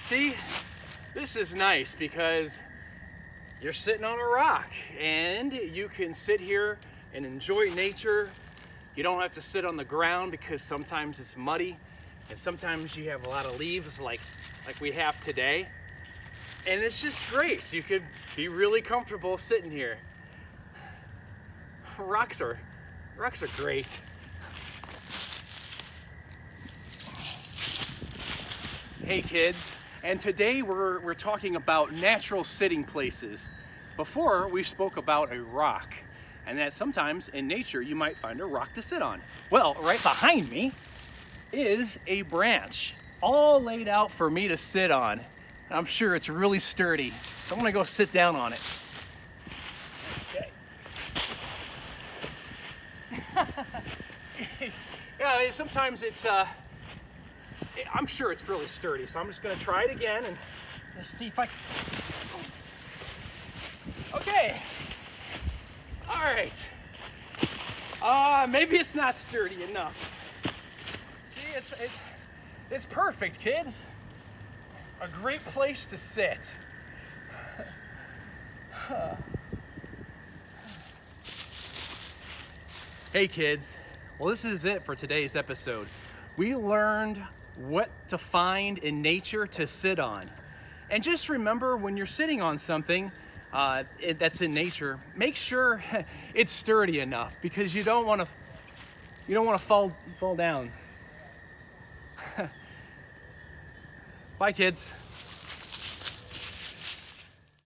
See, this is nice because you're sitting on a rock and you can sit here and enjoy nature. You don't have to sit on the ground because sometimes it's muddy and sometimes you have a lot of leaves like we have today. And it's just great. You could be really comfortable sitting here. Rocks are great. Hey kids, and today we're talking about natural sitting places. Before we spoke about a rock, and that sometimes in nature you might find a rock to sit on. Well, right behind me is a branch, all laid out for me to sit on. I'm sure it's really sturdy, so I'm gonna go sit down on it. Okay. Yeah, sometimes it's I'm sure it's really sturdy, so I'm just gonna try it again and just see if I can. Okay. All right. Maybe it's not sturdy enough. See, it's perfect, kids. A great place to sit. Hey kids, well this is it for today's episode. We learned what to find in nature to sit on. And just remember when you're sitting on something that's in nature, make sure it's sturdy enough because you don't want to fall down. Bye kids.